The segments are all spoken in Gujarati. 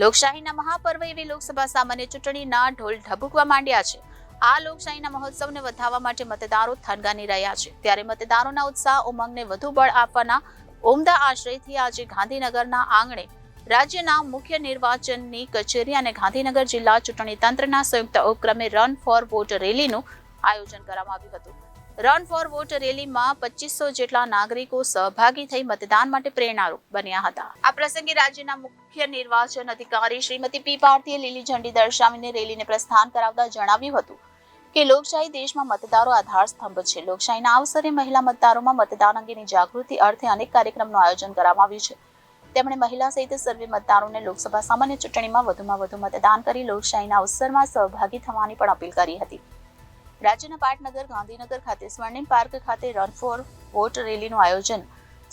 લોકશાહીના મહાપર્વ એવી લોકસભા સામાન્ય ચૂંટણીના ઢોલ ઢબુકવા માંડ્યા છે. આ લોકશાહીના મહોત્સવને વધાવવા માટે મતદારો થનગાની રહ્યા છે. ત્યારે મતદારોના ઉત્સાહ ઉમંગને વધુ બળ આપવાના ઉમદા આશ્રયથી આજે ગાંધીનગરના આંગણે રાજ્યના મુખ્ય નિર્વાચનની કચેરી અને ગાંધીનગર જિલ્લા ચૂંટણી તંત્રના સંયુક્ત ઉપક્રમે રન ફોર વોટ રેલીનું આયોજન કરવામાં આવ્યું હતું. રન ફોર વોટ રેલીમાં 2500 જેટલા નાગરિકો સહભાગી થઈ મતદાન માટે પ્રેરણારૂપ બન્યા હતા. આ પ્રસંગે રાજ્યના મુખ્ય નિર્વાચન અધિકારી શ્રીમતી પી ભારતીએ લીલી ઝંડી દર્શાવીને રેલીને પ્રસ્થાન કરાવતા જણાવ્યું હતું કે લોકશાહી દેશમાં મતદારો આધાર સ્તંભ છે. લોકશાહીના અવસરે મહિલા મતદારોમાં મતદાન અંગેની જાગૃતિ અર્થે અનેક કાર્યક્રમનું આયોજન કરવામાં આવ્યું છે. તેમણે મહિલા સહિત સર્વે મતદારોને લોકસભા સામાન્ય ચૂંટણીમાં વધુમાં વધુ મતદાન કરી લોકશાહીના અવસરમાં સહભાગી થવાની પણ અપીલ કરી હતી. રાજ્યના પાટનગર ગાંધીનગર ખાતે સ્વર્ણિમ પાર્ક ખાતે રન ફોર વોટ રેલીનું આયોજન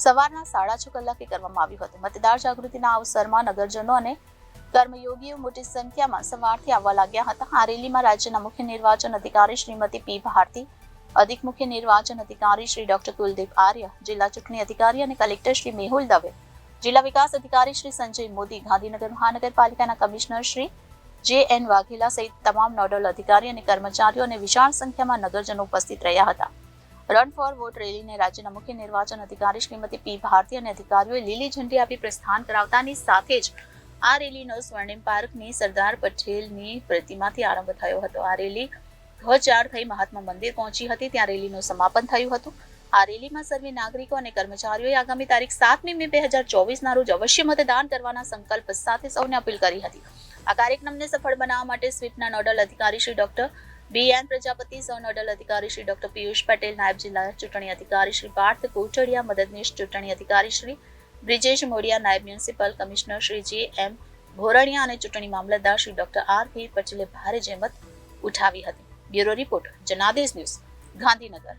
સવારના 6:30 કલાકે કરવામાં આવ્યું હતું. મતદાર જાગૃતિના અવસરમાં નગરજનો અને કર્મયોગીઓ મોટી સંખ્યામાં સવારથી આવવા લાગ્યા હતા. આ રેલીમાં રાજ્યના મુખ્ય નિર્વાચન અધિકારી શ્રીમતી પી ભારતી, અધિક મુખ્ય નિર્વાચન અધિકારી શ્રી ડોક્ટર કુલદીપ આર્ય, જિલ્લા ચૂંટણી અધિકારી અને કલેક્ટર શ્રી મેહુલ દવે, જિલ્લા વિકાસ અધિકારી શ્રી સંજય મોદી, ગાંધીનગર મહાનગરપાલિકાના કમિશનર શ્રી જે.એન. વાઘેલા સહિત તમામ નોડલ અધિકારી અને કર્મચારીઓ અને વિશાળ સંખ્યામાં નગરજનો ઉપસ્થિત રહ્યા હતા. રન ફોર વોટ રેલીને રાજ્યના મુખ્ય નિર્વાચન અધિકારી શ્રીમતી પી ભારતી અને અધિકારીઓએ લીલી ઝંડી આપી પ્રસ્થાન કરાવતાની સાથે જ આ રેલીનો સ્વર્ણિમ પાર્કની સરદાર પટેલની પ્રતિમાથી આરંભ થયો હતો. આ રેલી ધ્વજાર થઈ મહાત્મા મંદિર પહોંચી હતી. ત્યાં રેલીનું સમાપન થયું હતું. આ રેલીમાં સર્વે નાગરિકો અને કર્મચારીઓએ આગામી તારીખ 7 મે 2024 ના રોજ અવશ્ય મતદાન કરવાના સંકલ્પ સાથે સૌને અપીલ કરી હતી. આ કાર્યક્રમને સફળ બનાવવા માટે સ્વીપના નોડલ અધિકારી શ્રી ડોક્ટર બી.એન. પ્રજાપતિ, સહ નોડલ અધિકારી શ્રી ડોક્ટર પિયુષ પટેલ, નાયબ જિલ્લા ચૂંટણી અધિકારી શ્રી પાર્થ કોટડિયા, મદદનીશ ચૂંટણી અધિકારી શ્રી બ્રિજેશ મોડિયા, નાયબ મ્યુનિસિપલ કમિશનર શ્રી જે.એમ. ભોરણિયા અને ચૂંટણી મામલતદાર શ્રી ડોક્ટર આર.પી. પટેલે ભારે જહેમત ઉઠાવી હતી. Bureau report, Janadesh news, Gandhinagar.